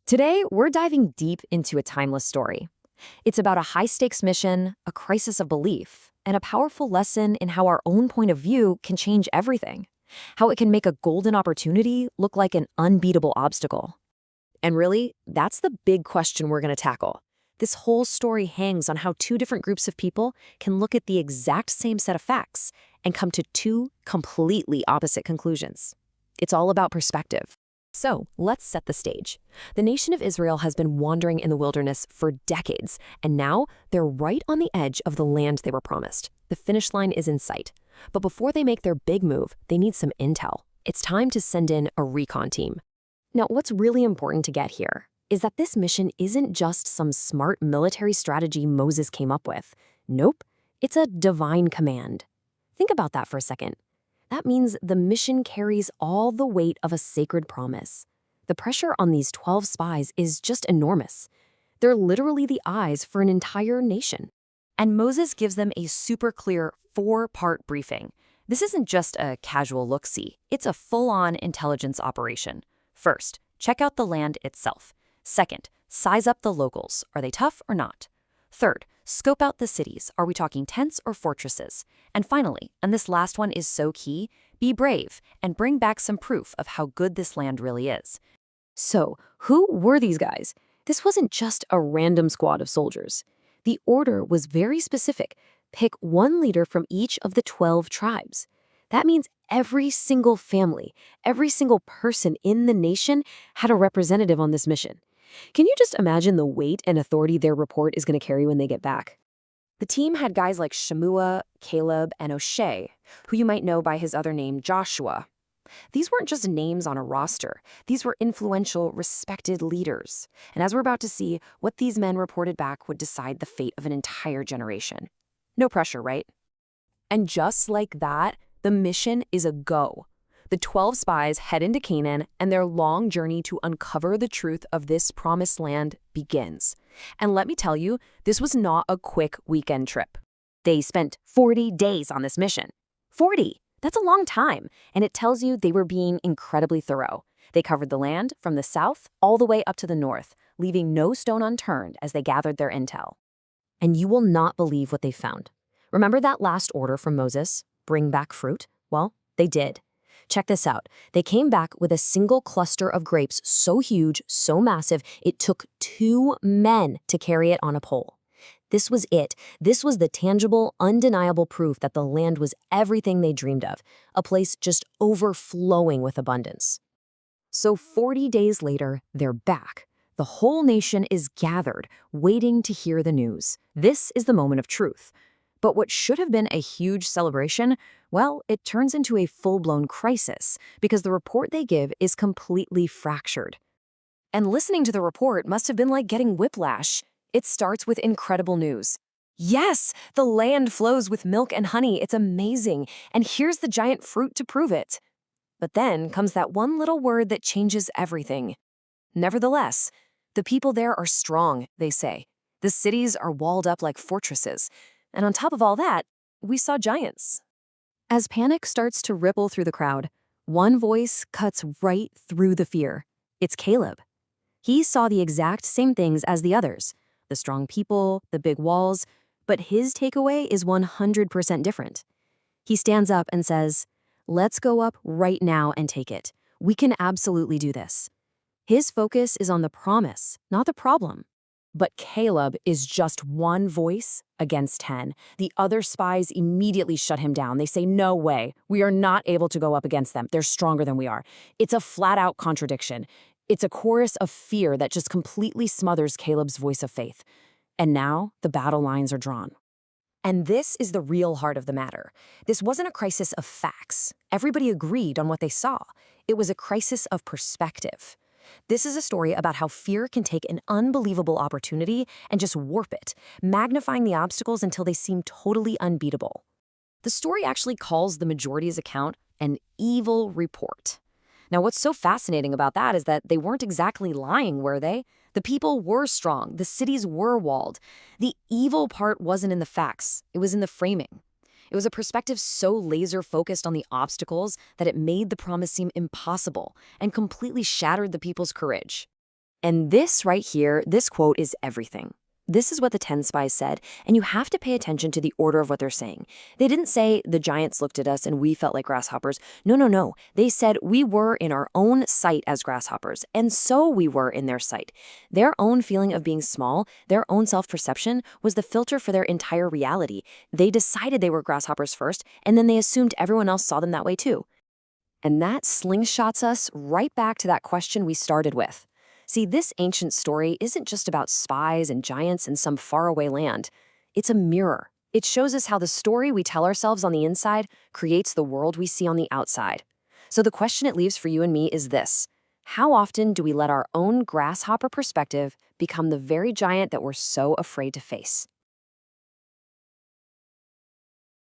Today, we're diving deep into a timeless story. It's about a high-stakes mission, a crisis of belief, and a powerful lesson in how our own point of view can change everything. How it can make a golden opportunity look like an unbeatable obstacle. And really, that's the big question we're going to tackle. This whole story hangs on how two different groups of people can look at the exact same set of facts and come to two completely opposite conclusions. It's all about perspective. So, let's set the stage. The nation of Israel has been wandering in the wilderness for decades, and now they're right on the edge of the land they were promised. The finish line is in sight. But before they make their big move, they need some intel. It's time to send in a recon team. Now, what's really important to get here is that this mission isn't just some smart military strategy Moses came up with. Nope, it's a divine command. Think about that for a second. That means the mission carries all the weight of a sacred promise. The pressure on these 12 spies is just enormous. They're literally the eyes for an entire nation. And Moses gives them a super clear 4-part briefing. This isn't just a casual look-see. It's a full-on intelligence operation. First, check out the land itself. Second, size up the locals. Are they tough or not? Third, scope out the cities. Are we talking tents or fortresses? And finally, and this last one is so key, be brave and bring back some proof of how good this land really is. So, who were these guys? This wasn't just a random squad of soldiers. The order was very specific. Pick one leader from each of the 12 tribes. That means every single family, every single person in the nation had a representative on this mission. Can you just imagine the weight and authority their report is going to carry when they get back? The team had guys like Shemua, Caleb, and O'Shea, who you might know by his other name, Joshua. These weren't just names on a roster. These were influential, respected leaders. And as we're about to see, what these men reported back would decide the fate of an entire generation. No pressure, right? And just like that, the mission is a go. The 12 spies head into Canaan, and their long journey to uncover the truth of this promised land begins. And let me tell you, this was not a quick weekend trip. They spent 40 days on this mission. 40! That's a long time, and it tells you they were being incredibly thorough. They covered the land from the south all the way up to the north, leaving no stone unturned as they gathered their intel. And you will not believe what they found. Remember that last order from Moses? Bring back fruit? Well, they did. Check this out. They came back with a single cluster of grapes so huge, so massive, it took 2 men to carry it on a pole. This was it. This was the tangible, undeniable proof that the land was everything they dreamed of, a place just overflowing with abundance. So 40 days later, they're back. The whole nation is gathered, waiting to hear the news. This is the moment of truth. But what should have been a huge celebration, well, it turns into a full-blown crisis because the report they give is completely fractured. And listening to the report must have been like getting whiplash. It starts with incredible news. Yes, the land flows with milk and honey. It's amazing. And here's the giant fruit to prove it. But then comes that one little word that changes everything. Nevertheless, the people there are strong, they say. The cities are walled up like fortresses. And on top of all that, we saw giants. As panic starts to ripple through the crowd, one voice cuts right through the fear. It's Caleb. He saw the exact same things as the others, the strong people, the big walls, but his takeaway is 100% different. He stands up and says, "Let's go up right now and take it. We can absolutely do this." His focus is on the promise, not the problem. But Caleb is just one voice against 10. The other spies immediately shut him down. They say, "No way. We are not able to go up against them. They're stronger than we are." It's a flat-out contradiction. It's a chorus of fear that just completely smothers Caleb's voice of faith. And now the battle lines are drawn. And this is the real heart of the matter. This wasn't a crisis of facts. Everybody agreed on what they saw. It was a crisis of perspective. This is a story about how fear can take an unbelievable opportunity and just warp it, magnifying the obstacles until they seem totally unbeatable. The story actually calls the majority's account an evil report. Now, what's so fascinating about that is that they weren't exactly lying, were they? The people were strong. The cities were walled. The evil part wasn't in the facts. It was in the framing. It was a perspective so laser-focused on the obstacles that it made the promise seem impossible and completely shattered the people's courage. And this right here, this quote is everything. This is what the 10 spies said, and you have to pay attention to the order of what they're saying. They didn't say the giants looked at us and we felt like grasshoppers. No, no, no. They said we were in our own sight as grasshoppers, and so we were in their sight. Their own feeling of being small, their own self-perception, was the filter for their entire reality. They decided they were grasshoppers first, and then they assumed everyone else saw them that way too. And that slingshots us right back to that question we started with. See, this ancient story isn't just about spies and giants in some faraway land. It's a mirror. It shows us how the story we tell ourselves on the inside creates the world we see on the outside. So the question it leaves for you and me is this: how often do we let our own grasshopper perspective become the very giant that we're so afraid to face?